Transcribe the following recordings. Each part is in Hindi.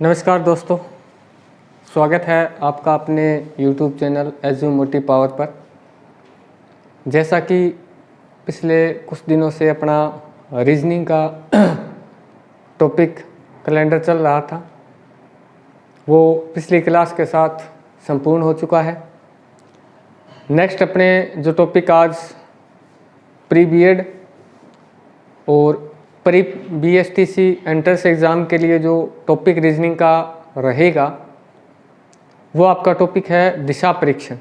नमस्कार दोस्तों, स्वागत है आपका अपने YouTube channel assume motive power पर। जैसा कि पिछले कुछ दिनों से अपना रीजनिंग का टॉपिक कैलेंडर चल रहा था, वो पिछली क्लास के साथ संपूर्ण हो चुका है। नेक्स्ट अपने जो टॉपिक आज प्री बीएड और प्री BSTC एंट्रेंस एग्ज़ाम के लिए जो टॉपिक रीजनिंग का रहेगा वो आपका टॉपिक है दिशा परीक्षण।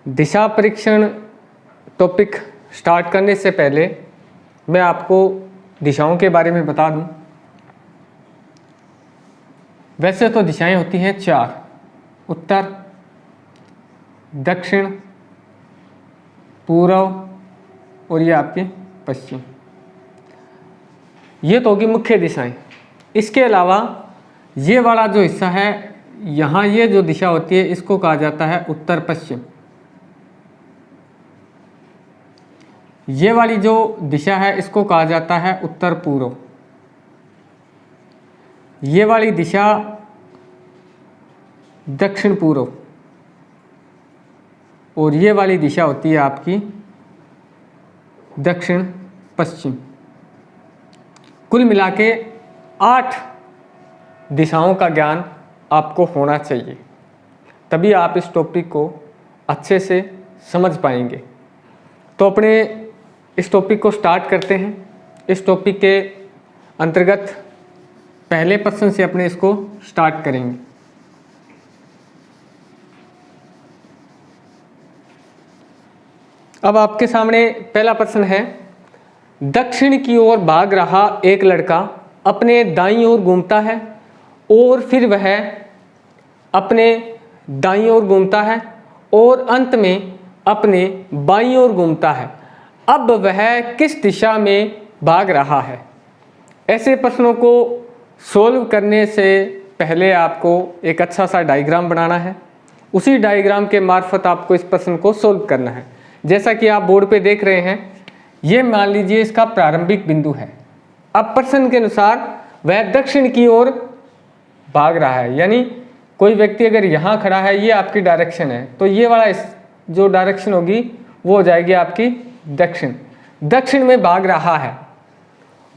दिशा परीक्षण टॉपिक स्टार्ट करने से पहले मैं आपको दिशाओं के बारे में बता दूं। वैसे तो दिशाएं होती हैं 4: उत्तर, दक्षिण, पूर्व और ये आपकी पश्चिम। ये तो होगी मुख्य दिशाएं। इसके अलावा ये वाला जो हिस्सा है, यहाँ ये जो दिशा होती है इसको कहा जाता है उत्तर पश्चिम। ये वाली जो दिशा है इसको कहा जाता है उत्तर पूर्व। ये वाली दिशा दक्षिण पूर्व और ये वाली दिशा होती है आपकी दक्षिण पश्चिम। कुल मिला के 8 दिशाओं का ज्ञान आपको होना चाहिए, तभी आप इस टॉपिक को अच्छे से समझ पाएंगे। तो अपने इस टॉपिक को स्टार्ट करते हैं। इस टॉपिक के अंतर्गत पहले प्रश्न से अपने इसको स्टार्ट करेंगे। अब आपके सामने पहला प्रश्न है, दक्षिण की ओर भाग रहा एक लड़का अपने दाईं ओर घूमता है और फिर वह अपने दाईं ओर घूमता है और अंत में अपने बाईं ओर घूमता है। अब वह किस दिशा में भाग रहा है? ऐसे प्रश्नों को सोल्व करने से पहले आपको एक अच्छा सा डायग्राम बनाना है। उसी डायग्राम के मार्फत आपको इस प्रश्न को सोल्व करना है। जैसा कि आप बोर्ड पे देख रहे हैं, ये मान लीजिए इसका प्रारंभिक बिंदु है। अब प्रश्न के अनुसार वह दक्षिण की ओर भाग रहा है, यानी कोई व्यक्ति अगर यहाँ खड़ा है, ये आपकी डायरेक्शन है, तो ये वाला जो डायरेक्शन होगी वो हो जाएगी आपकी दक्षिण। दक्षिण में भाग रहा है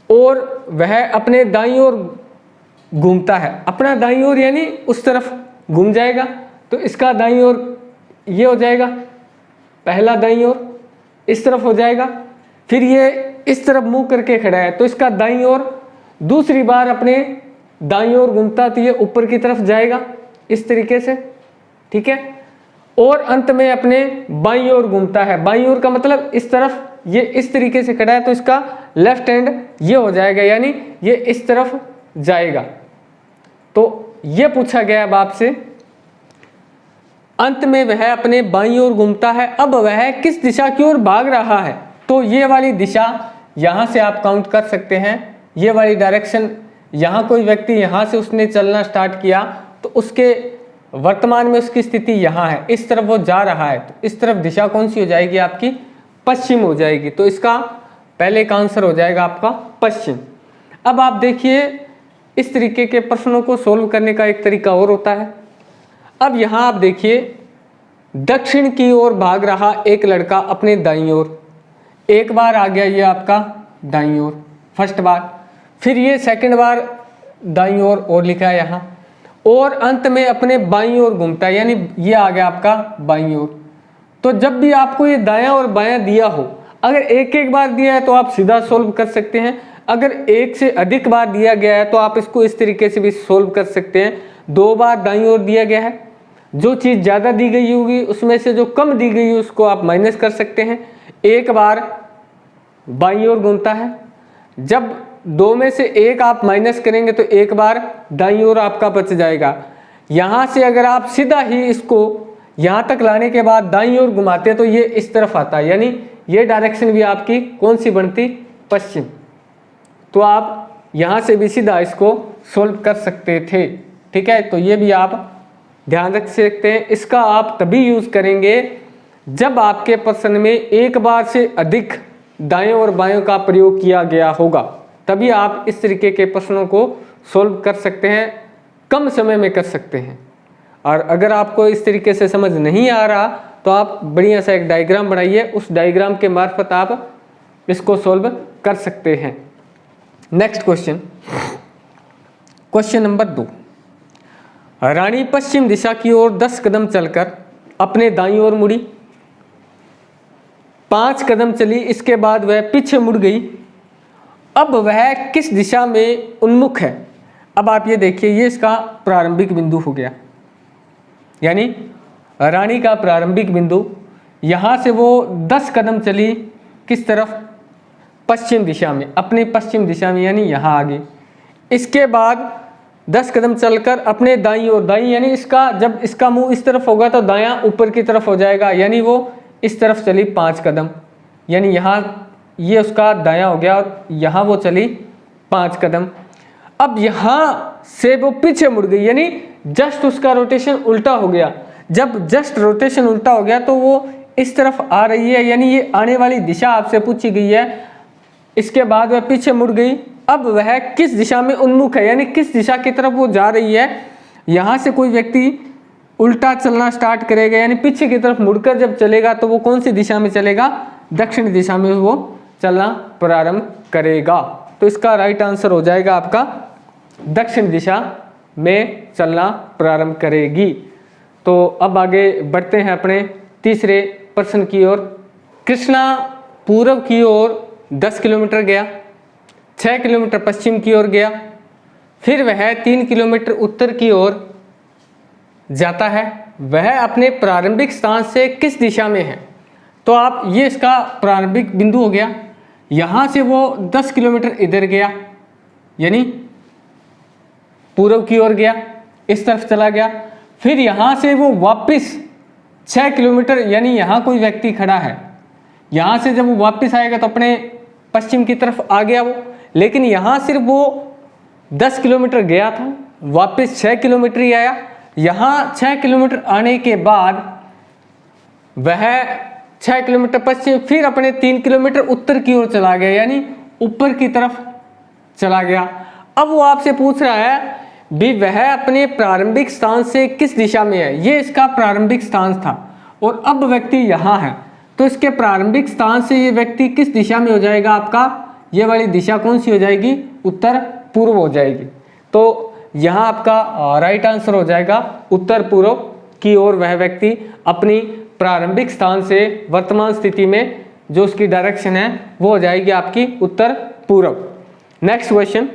और वह अपने दाईं ओर घूमता है। अपना दाईं ओर यानी उस तरफ घूम जाएगा, तो इसका दाईं ओर ये हो जाएगा, पहला दाईं ओर इस तरफ हो जाएगा। फिर ये इस तरफ मुंह करके खड़ा है, तो इसका दाईं ओर दूसरी बार अपने दाईं ओर घूमता, तो ये ऊपर की तरफ जाएगा इस तरीके से, ठीक है। और अंत में अपने बाईं ओर घूमता है। बाईं ओर का मतलब इस तरफ, ये इस तरीके से खड़ा है, तो इसका लेफ्ट हैंड ये हो जाएगा, यानी ये इस तरफ जाएगा। तो ये पूछा गया अब आपसे, अंत में वह अपने बाईं ओर घूमता है, अब वह किस दिशा की ओर भाग रहा है? तो ये वाली दिशा यहाँ से आप काउंट कर सकते हैं। ये वाली डायरेक्शन, यहाँ कोई व्यक्ति यहाँ से उसने चलना स्टार्ट किया, तो उसके वर्तमान में उसकी स्थिति यहाँ है, इस तरफ वो जा रहा है, तो इस तरफ दिशा कौन सी हो जाएगी आपकी? पश्चिम हो जाएगी। तो इसका पहले का आंसर हो जाएगा आपका पश्चिम। अब आप देखिए, इस तरीके के प्रश्नों को सोल्व करने का एक तरीका और होता है। अब यहाँ आप देखिए, दक्षिण की ओर भाग रहा एक लड़का अपने दाईं ओर, एक बार आ गया ये आपका दाईं ओर फर्स्ट बार, फिर ये सेकंड बार दाईं ओर और लिखा है यहाँ, और अंत में अपने बाईं ओर घूमता है, यानी ये आ गया आपका बाईं ओर। तो जब भी आपको ये दायां और बायां दिया हो, अगर एक एक बार दिया है तो आप सीधा सोल्व कर सकते हैं। अगर एक से अधिक बार दिया गया है तो आप इसको इस तरीके से भी सोल्व कर सकते हैं। 2 बार दाईं ओर दिया गया है, जो चीज़ ज़्यादा दी गई होगी उसमें से जो कम दी गई है उसको आप माइनस कर सकते हैं। एक बार बाईं ओर घूमता है, जब 2 में से 1 आप माइनस करेंगे तो एक बार दाईं ओर आपका बच जाएगा। यहाँ से अगर आप सीधा ही इसको यहाँ तक लाने के बाद दाईं ओर घुमाते हैं तो ये इस तरफ आता है, यानी ये डायरेक्शन भी आपकी कौन सी बनती? पश्चिम। तो आप यहाँ से भी सीधा इसको सोल्व कर सकते थे, ठीक है। तो ये भी आप ध्यान रख सकते हैं। इसका आप तभी यूज़ करेंगे जब आपके प्रश्न में एक बार से अधिक दाएं और बाएं का प्रयोग किया गया होगा, तभी आप इस तरीके के प्रश्नों को सोल्व कर सकते हैं, कम समय में कर सकते हैं। और अगर आपको इस तरीके से समझ नहीं आ रहा तो आप बढ़िया सा एक डायग्राम बनाइए, उस डायग्राम के मार्फत आप इसको सोल्व कर सकते हैं। Next question, question number 2। रानी पश्चिम दिशा की ओर 10 कदम चलकर अपने दाईं ओर मुड़ी, 5 कदम चली, इसके बाद वह पीछे मुड़ गई। अब वह किस दिशा में उन्मुख है? अब आप ये देखिए, ये इसका प्रारंभिक बिंदु हो गया, यानी रानी का प्रारंभिक बिंदु। यहाँ से वो 10 कदम चली, किस तरफ? पश्चिम दिशा में, अपने पश्चिम दिशा में, यानी यहाँ आ गई। इसके बाद 10 कदम चलकर अपने दाईं ओर, दाईं यानी इसका, जब इसका मुंह इस तरफ होगा तो दायां ऊपर की तरफ हो जाएगा, यानी वो इस तरफ चली 5 कदम, यानी यहाँ ये उसका दायां हो गया और यहाँ वो चली 5 कदम। अब यहाँ से वो पीछे मुड़ गई, यानी जस्ट उसका रोटेशन उल्टा हो गया। जब जस्ट रोटेशन उल्टा हो गया तो वो इस तरफ आ रही है, यानी ये आने वाली दिशा आपसे पूछी गई है। इसके बाद वह पीछे मुड़ गई। अब वह किस दिशा में उन्मुख है, यानी किस दिशा की तरफ वो जा रही है। यहाँ से कोई व्यक्ति उल्टा चलना स्टार्ट करेगा, यानी पीछे की तरफ मुड़कर जब चलेगा तो वो कौन सी दिशा में चलेगा? दक्षिण दिशा में वो चलना प्रारंभ करेगा। तो इसका राइट आंसर हो जाएगा आपका दक्षिण दिशा में चलना प्रारंभ करेगी। तो अब आगे बढ़ते हैं अपने तीसरे प्रश्न की ओर। कृष्णा पूर्व की ओर 10 किलोमीटर गया, 6 किलोमीटर पश्चिम की ओर गया, फिर वह 3 किलोमीटर उत्तर की ओर जाता है। वह अपने प्रारंभिक स्थान से किस दिशा में है? तो आप ये इसका प्रारंभिक बिंदु हो गया। यहाँ से वो 10 किलोमीटर इधर गया, यानी पूर्व की ओर गया, इस तरफ चला गया। फिर यहाँ से वो वापस 6 किलोमीटर, यानी यहाँ कोई व्यक्ति खड़ा है, यहाँ से जब वो वापस आएगा तो अपने पश्चिम की तरफ आ गया वो। लेकिन यहाँ सिर्फ वो 10 किलोमीटर गया था, वापस 6 किलोमीटर ही आया। यहाँ 6 किलोमीटर आने के बाद वह 6 किलोमीटर पश्चिम, फिर अपने 3 किलोमीटर उत्तर की ओर चला गया, यानी ऊपर की तरफ चला गया। अब वो आपसे पूछ रहा है भी वह अपने प्रारंभिक स्थान से किस दिशा में है। ये इसका प्रारंभिक स्थान था और अब व्यक्ति यहाँ है, तो इसके प्रारंभिक स्थान से ये व्यक्ति किस दिशा में हो जाएगा? आपका ये वाली दिशा कौन सी हो जाएगी? उत्तर पूर्व हो जाएगी। तो यहाँ आपका राइट आंसर हो जाएगा उत्तर पूर्व की ओर वह व्यक्ति अपनी प्रारंभिक स्थान से वर्तमान स्थिति में जो उसकी डायरेक्शन है वो हो जाएगी आपकी उत्तर पूर्व। नेक्स्ट क्वेश्चन,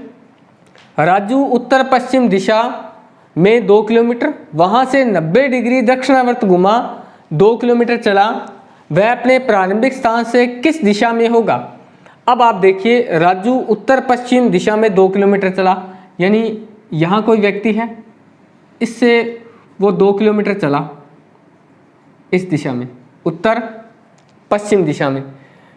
राजू उत्तर पश्चिम दिशा में 2 किलोमीटर, वहाँ से 90 डिग्री दक्षिणावर्त घुमा, 2 किलोमीटर चला, वह अपने प्रारंभिक स्थान से किस दिशा में होगा? अब आप देखिए, राजू उत्तर पश्चिम दिशा में 2 किलोमीटर चला, यानी यहाँ कोई व्यक्ति है, इससे वो 2 किलोमीटर चला इस दिशा में, उत्तर पश्चिम दिशा में।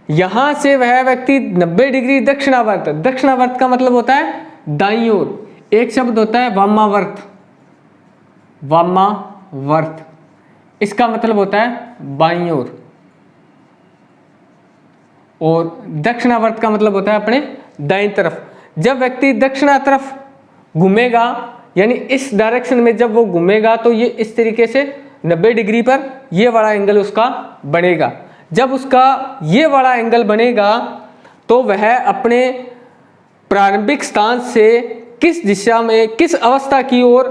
यहाँ से वह व्यक्ति 90 डिग्री दक्षिणावर्त, दक्षिणावर्त का मतलब होता है दाईं ओर, एक शब्द होता है वामावर्त, वामावर्त इसका मतलब होता है बाईं ओर, और दक्षिणावर्त का मतलब होता है अपने दाईं तरफ। जब व्यक्ति दक्षिणा तरफ घूमेगा, यानी इस डायरेक्शन में जब वो घूमेगा तो ये इस तरीके से 90 डिग्री पर ये वाला एंगल उसका बनेगा। जब उसका ये वाला एंगल बनेगा तो वह अपने प्रारंभिक स्थान से किस दिशा में, किस अवस्था की ओर,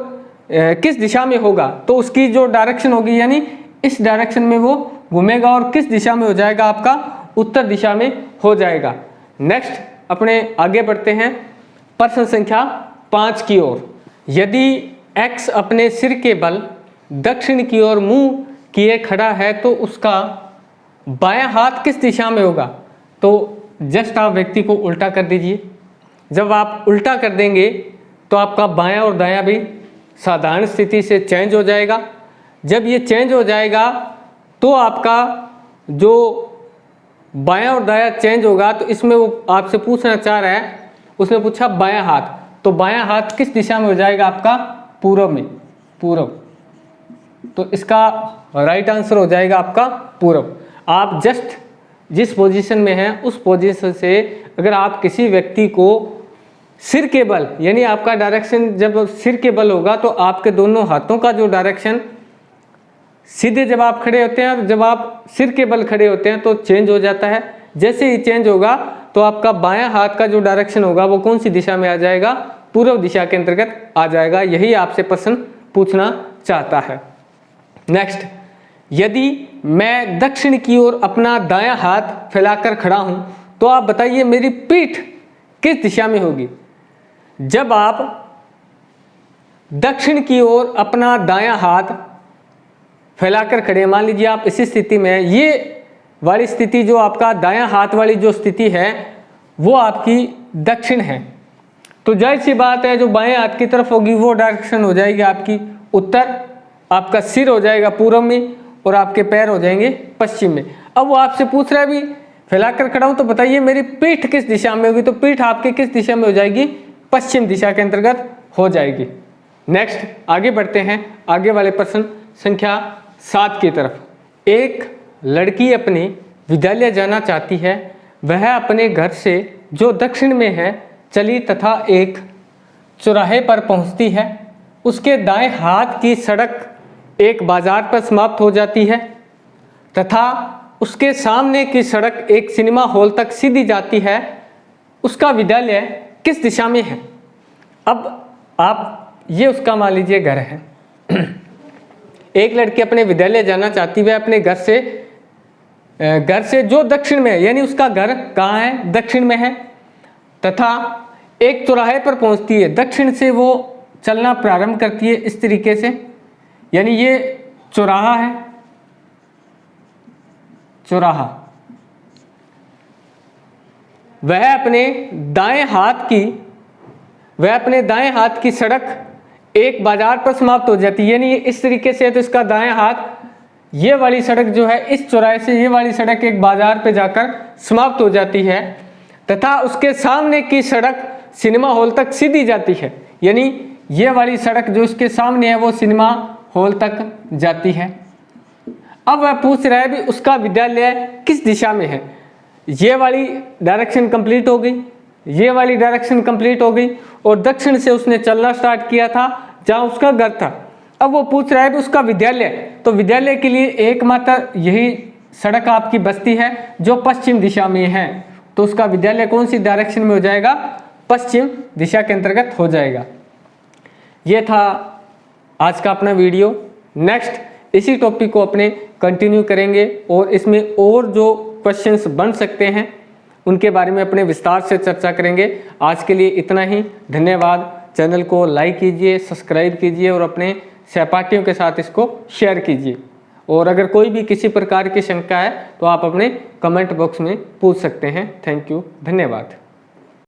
किस दिशा में होगा, तो उसकी जो डायरेक्शन होगी यानी इस डायरेक्शन में वो घूमेगा और किस दिशा में हो जाएगा? आपका उत्तर दिशा में हो जाएगा। नेक्स्ट अपने आगे बढ़ते हैं प्रश्न संख्या 5 की ओर। यदि x अपने सिर के बल दक्षिण की ओर मुंह किए खड़ा है तो उसका बायां हाथ किस दिशा में होगा? तो जस्ट आप व्यक्ति को उल्टा कर दीजिए। जब आप उल्टा कर देंगे तो आपका बायां और दायां भी साधारण स्थिति से चेंज हो जाएगा। जब ये चेंज हो जाएगा तो आपका जो बायां और दायां चेंज होगा, तो इसमें वो आपसे पूछना चाह रहा है, उसने पूछा बायां हाथ, तो बायां हाथ किस दिशा में हो जाएगा? आपका पूर्व में, पूर्व। तो इसका राइट आंसर हो जाएगा आपका पूर्व। आप जस्ट जिस पोजीशन में हैं उस पोजीशन से अगर आप किसी व्यक्ति को सिर के बल, यानी आपका डायरेक्शन जब सिर के बल होगा तो आपके दोनों हाथों का जो डायरेक्शन सीधे जब आप खड़े होते हैं और जब आप सिर के बल खड़े होते हैं तो चेंज हो जाता है। जैसे ही चेंज होगा तो आपका बायां हाथ का जो डायरेक्शन होगा वो कौन सी दिशा में आ जाएगा, पूर्व दिशा के अंतर्गत आ जाएगा। यही आपसे प्रश्न पूछना चाहता है। नेक्स्ट, यदि मैं दक्षिण की ओर अपना दायां हाथ फैलाकर खड़ा हूं तो आप बताइए मेरी पीठ किस दिशा में होगी। जब आप दक्षिण की ओर अपना दायां हाथ फैलाकर खड़े, मान लीजिए आप इसी स्थिति में, ये वाली स्थिति जो आपका दायां हाथ वाली जो स्थिति है वो आपकी दक्षिण है, तो जाहिर सी बात है जो बाएं हाथ की तरफ होगी वो डायरेक्शन हो जाएगी आपकी उत्तर, आपका सिर हो जाएगा पूर्व में और आपके पैर हो जाएंगे पश्चिम में। अब वो आपसे पूछ रहा है भी फैलाकर खड़ा हूं तो बताइए मेरी पीठ किस दिशा में होगी, तो पीठ आपकी किस दिशा में हो जाएगी, पश्चिम दिशा के अंतर्गत हो जाएगी। नेक्स्ट आगे बढ़ते हैं, आगे वाले प्रश्न संख्या 7 की तरफ। एक लड़की अपने विद्यालय जाना चाहती है, वह अपने घर से जो दक्षिण में है चली तथा एक चौराहे पर पहुंचती है। उसके दाएं हाथ की सड़क एक बाजार पर समाप्त हो जाती है तथा उसके सामने की सड़क एक सिनेमा हॉल तक सीधी जाती है। उसका विद्यालय किस दिशा में है। अब आप ये उसका मान लीजिए घर है। एक लड़की अपने विद्यालय जाना चाहती है, अपने घर से जो दक्षिण में है, यानी उसका घर कहाँ है, दक्षिण में है, तथा एक चौराहे पर पहुंचती है। दक्षिण से वो चलना प्रारंभ करती है इस तरीके से, यानी ये चौराहा है, चौराहा। वह अपने दाएं हाथ की सड़क एक बाजार पर समाप्त हो जाती है, यानी ये इस तरीके से है तो इसका दायां हाथ, ये वाली सड़क जो है इस चौराहे से ये वाली सड़क एक बाजार पे जाकर समाप्त हो जाती है तथा उसके सामने की सड़क सिनेमा हॉल तक सीधी जाती है, यानी ये वाली सड़क जो इसके सामने है वो सिनेमा हॉल तक जाती है। अब वह पूछ रहा है भी उसका विद्यालय किस दिशा में है। ये वाली डायरेक्शन कंप्लीट हो गई, ये वाली डायरेक्शन कंप्लीट हो गई और दक्षिण से उसने चलना स्टार्ट किया था जहाँ उसका घर था। अब वो पूछ रहा है कि उसका विद्यालय, तो विद्यालय के लिए एकमात्र यही सड़क आपकी बस्ती है जो पश्चिम दिशा में है, तो उसका विद्यालय कौन सी डायरेक्शन में हो जाएगा, पश्चिम दिशा के अंतर्गत हो जाएगा। ये था आज का अपना वीडियो। नेक्स्ट इसी टॉपिक को अपने कंटिन्यू करेंगे और इसमें और जो क्वेश्चंस बन सकते हैं उनके बारे में अपने विस्तार से चर्चा करेंगे। आज के लिए इतना ही, धन्यवाद। चैनल को लाइक कीजिए, सब्सक्राइब कीजिए और अपने सहपाठियों के साथ इसको शेयर कीजिए। और अगर कोई भी किसी प्रकार की शंका है तो आप अपने कमेंट बॉक्स में पूछ सकते हैं। थैंक यू, धन्यवाद।